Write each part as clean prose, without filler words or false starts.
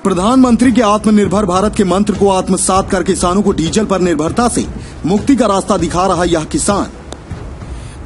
प्रधानमंत्री के आत्मनिर्भर भारत के मंत्र को आत्मसात कर किसानों को डीजल पर निर्भरता से मुक्ति का रास्ता दिखा रहा यह किसान।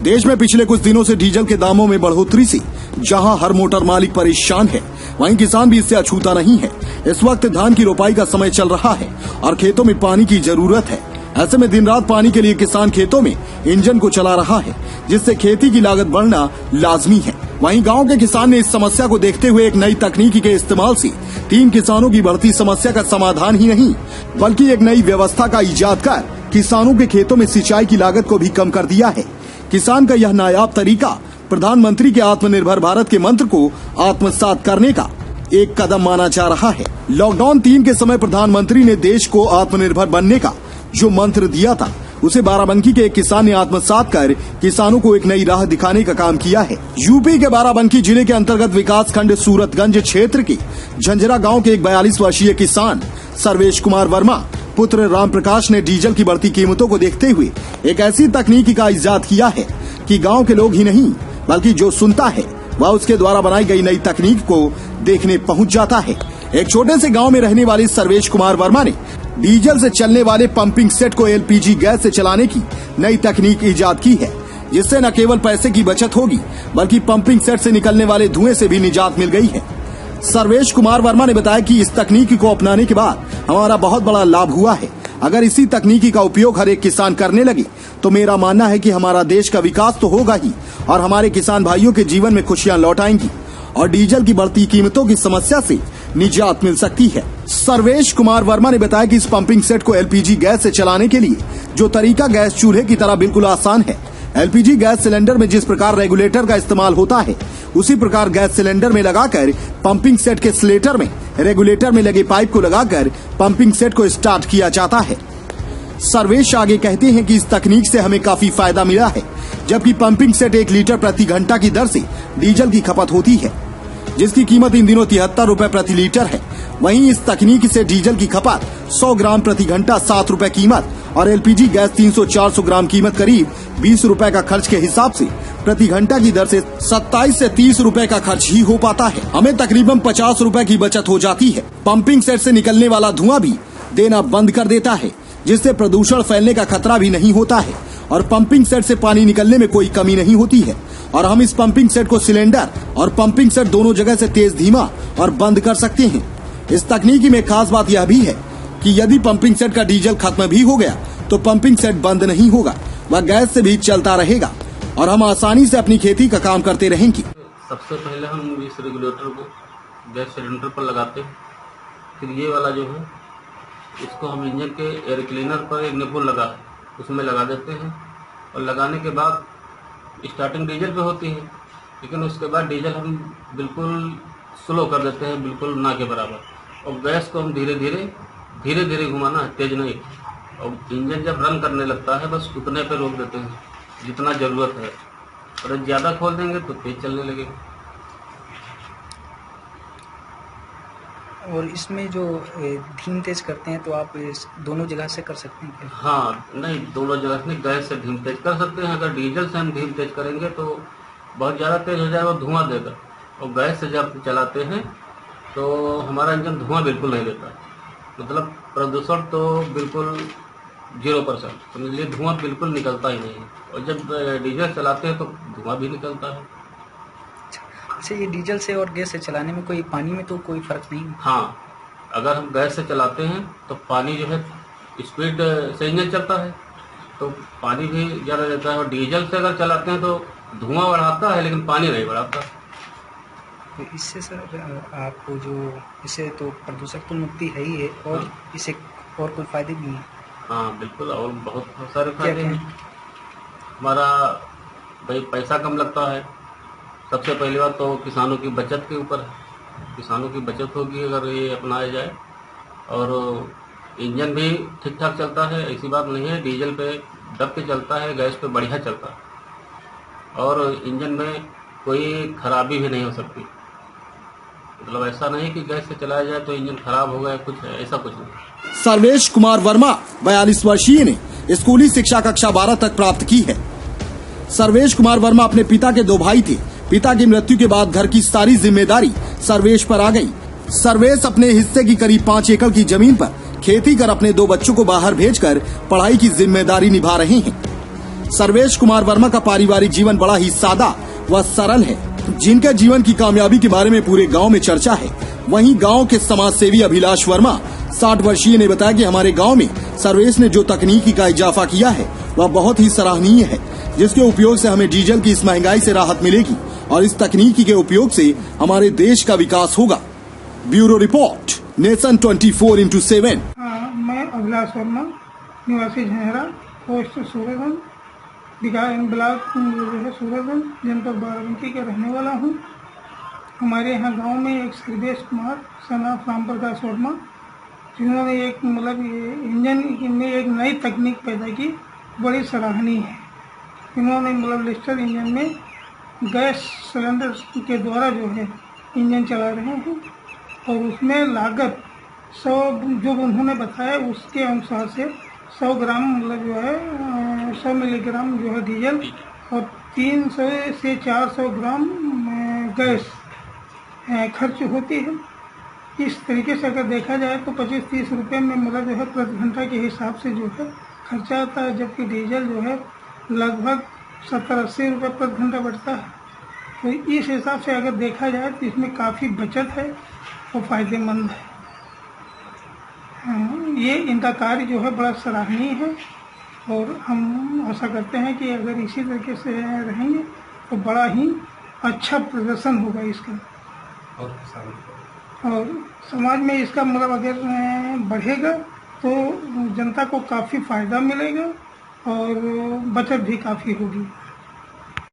देश में पिछले कुछ दिनों से डीजल के दामों में बढ़ोतरी से जहां हर मोटर मालिक परेशान है, वहीं किसान भी इससे अछूता नहीं है। इस वक्त धान की रोपाई का समय चल रहा है और खेतों में पानी की जरूरत है। ऐसे में दिन रात पानी के लिए किसान खेतों में इंजन को चला रहा है, जिससे खेती की लागत बढ़ना लाजमी है। वहीं गांव के किसान ने इस समस्या को देखते हुए एक नई तकनीकी के इस्तेमाल से 3 किसानों की बढ़ती समस्या का समाधान ही नहीं, बल्कि एक नई व्यवस्था का इजाद कर किसानों के खेतों में सिंचाई की लागत को भी कम कर दिया है। किसान का यह नायाब तरीका प्रधानमंत्री के आत्मनिर्भर भारत के मंत्र को आत्मसात करने का एक कदम माना जा रहा है। लॉकडाउन 3 के समय प्रधानमंत्री ने देश को आत्मनिर्भर बनने का जो मंत्र दिया था, उसे बाराबंकी के एक किसान ने आत्मसात कर किसानों को एक नई राह दिखाने का काम किया है। यूपी के बाराबंकी जिले के अंतर्गत विकास खंड सूरतगंज क्षेत्र के झंझरा गांव के एक 42 वर्षीय किसान सर्वेश कुमार वर्मा पुत्र राम प्रकाश ने डीजल की बढ़ती कीमतों को देखते हुए एक ऐसी तकनीक का इजाद किया है कि गांव के लोग ही नहीं, बल्कि जो सुनता है वह उसके द्वारा बनाई गई नई तकनीक को देखने पहुंच जाता है। एक छोटे से गांव में रहने वाले सर्वेश कुमार वर्मा ने डीजल से चलने वाले पंपिंग सेट को एलपीजी गैस से चलाने की नई तकनीक इजाद की है, जिससे न केवल पैसे की बचत होगी, बल्कि पंपिंग सेट से निकलने वाले धुएं से भी निजात मिल गई है। सर्वेश कुमार वर्मा ने बताया कि इस तकनीक को अपनाने के बाद हमारा बहुत बड़ा लाभ हुआ है। अगर इसी तकनीकी का उपयोग हर एक किसान करने लगे तो मेरा मानना है कि हमारा देश का विकास तो होगा ही और हमारे किसान भाइयों के जीवन में खुशियां लौट आएंगी और डीजल की बढ़ती कीमतों की समस्या से निजात मिल सकती है। सर्वेश कुमार वर्मा ने बताया कि इस पंपिंग सेट को एलपीजी गैस से चलाने के लिए जो तरीका गैस चूल्हे की तरह बिल्कुल आसान है। एलपीजी गैस सिलेंडर में जिस प्रकार रेगुलेटर का इस्तेमाल होता है, उसी प्रकार गैस सिलेंडर में लगाकर पंपिंग सेट के स्लेटर में रेगुलेटर में लगे पाइप को लगाकर पंपिंग सेट को स्टार्ट किया जाता है। सर्वेश आगे कहते हैं कि इस तकनीक से हमें काफी फायदा मिला है, जबकि पंपिंग सेट 1 लीटर प्रति घंटा की दर से डीजल की खपत होती है, जिसकी कीमत इन दिनों 73 रुपए प्रति लीटर है। वहीं इस तकनीक से डीजल की खपत 100 ग्राम प्रति घंटा 7 रुपए कीमत और एलपीजी गैस 300-400 ग्राम कीमत करीब 20 रुपए का खर्च के हिसाब से प्रति घंटा की दर से 27 से 30 रुपए का खर्च ही हो पाता है। हमें तकरीबन 50 रुपए की बचत हो जाती है। पंपिंग सेट से निकलने वाला धुआं भी देना बंद कर देता है, जिससे प्रदूषण फैलने का खतरा भी नहीं होता है और पंपिंग सेट से पानी निकलने में कोई कमी नहीं होती है। और हम इस पंपिंग सेट को सिलेंडर और पंपिंग सेट दोनों जगह से तेज धीमा और बंद कर सकते हैं। इस तकनीकी में खास बात यह भी है कि यदि पंपिंग सेट का डीजल खत्म भी हो गया तो पंपिंग सेट बंद नहीं होगा, वह गैस से भी चलता रहेगा और हम आसानी से अपनी खेती का काम करते रहेंगे। सबसे पहले हम इस रेगुलेटर को गैस सिलेंडर पर लगाते हैं, फिर ये वाला जो है इसको हम इंजन के एयर क्लीनर पर एक निपुल लगा उसमें लगा देते हैं और लगाने के बाद स्टार्टिंग डीजल पे होती है, लेकिन उसके बाद डीजल हम बिल्कुल स्लो कर देते हैं, बिल्कुल ना के बराबर, और गैस को हम धीरे धीरे घुमाना है, तेज नहीं। और इंजन जब रन करने लगता है बस उतने पे रोक देते हैं जितना ज़रूरत है, और ज़्यादा खोल देंगे तो तेज चलने लगेगा। और इसमें जो धीम तेज करते हैं तो आप दोनों जगह से कर सकते हैं क्या? हाँ, नहीं, दोनों जगह से नहीं, गैस से धीम तेज कर सकते हैं। अगर डीजल से हम धीम तेज करेंगे तो बहुत ज़्यादा तेज हो जाएगा, धुआं देगा। और गैस से जब चलाते हैं तो हमारा इंजन धुआं बिल्कुल नहीं देता, मतलब प्रदूषण तो बिल्कुल 0%, समझ लीजिए, धुआं बिल्कुल निकलता ही नहीं है। और जब डीजल चलाते हैं तो धुआं भी निकलता है। अच्छा, ये डीजल से और गैस से चलाने में कोई पानी में तो कोई फर्क नहीं? हाँ, अगर हम गैस से चलाते हैं तो पानी जो है स्पीड से इंजन चलता है तो पानी भी ज़्यादा देता है, और डीजल से अगर चलाते हैं तो धुआं बढ़ाता है लेकिन पानी नहीं बढ़ाता। तो इससे सर आपको जो इससे तो प्रदूषण तो मुक्ति है ही है, और हाँ, इससे और कोई फायदे भी हैं? हाँ बिल्कुल, और बहुत सारे फायदे हैं। हमारा भाई पैसा कम लगता है, सबसे पहली बात तो किसानों की बचत के ऊपर है। किसानों की बचत होगी अगर ये अपनाया जाए, और इंजन भी ठीक ठाक चलता है, ऐसी बात नहीं है। डीजल पे दब के चलता है, गैस पे बढ़िया चलता है, और इंजन में कोई खराबी भी नहीं हो सकती। मतलब ऐसा नहीं कि गैस से चलाया जाए तो इंजन खराब हो गया, कुछ है, ऐसा कुछ नहीं। सर्वेश कुमार वर्मा 42 वर्षीय ने स्कूली शिक्षा कक्षा 12 तक प्राप्त की है। सर्वेश कुमार वर्मा अपने पिता के 2 भाई थे। पिता की मृत्यु के बाद घर की सारी जिम्मेदारी सर्वेश पर आ गई। सर्वेश अपने हिस्से की करीब 5 एकड़ की जमीन पर खेती कर अपने 2 बच्चों को बाहर भेजकर पढ़ाई की जिम्मेदारी निभा रहे हैं। सर्वेश कुमार वर्मा का पारिवारिक जीवन बड़ा ही सादा व सरल है, जिनके जीवन की कामयाबी के बारे में पूरे गांव में चर्चा है। वहीं गांव के समाज सेवी अभिलाष वर्मा 60 वर्षीय ने बताया कि हमारे गांव में सर्वेश ने जो तकनीकी का इजाफा किया है वह बहुत ही सराहनीय है, जिसके उपयोग से हमें डीजल की इस महंगाई से राहत मिलेगी और इस तकनीकी के उपयोग से हमारे देश का विकास होगा। Bureau report, nation 24x7। मैं अभिलाष वर्मा, निवासी झंझरा, पोस्ट सूरजगंज, ब्लॉक जो है सूरजगंज, जनपद बाराबंकी का रहने वाला हूँ। हमारे यहाँ गांव में एक सर्वेश कुमार सनाफ राम प्रकाश वर्मा, जिन्होंने एक इंजन में एक नई तकनीक पैदा की, बड़ी सराहनीय है। इन्होंने लिस्टर इंजन में गैस सिलेंडर के द्वारा जो है इंजन चला रहे हैं और उसमें लागत 100 जो उन्होंने बताया उसके अनुसार से 100 ग्राम जो है 100 मिलीग्राम जो है डीजल और 300 से 400 ग्राम गैस खर्च होती है। इस तरीके से अगर देखा जाए तो 25-30 रुपये में जो है प्रति घंटा के हिसाब से जो है खर्चा आता है, जबकि डीजल जो है लगभग 70-80 रुपये प्रति घंटा बढ़ता है। तो इस हिसाब से अगर देखा जाए तो इसमें काफ़ी बचत है और फ़ायदेमंद है। ये इनका कार्य जो है बड़ा सराहनीय है और हम आशा करते हैं कि अगर इसी तरीके से रहेंगे तो बड़ा ही अच्छा प्रदर्शन होगा इसका और समाज में इसका अगर बढ़ेगा तो जनता को काफ़ी फ़ायदा मिलेगा और बचत भी काफ़ी होगी।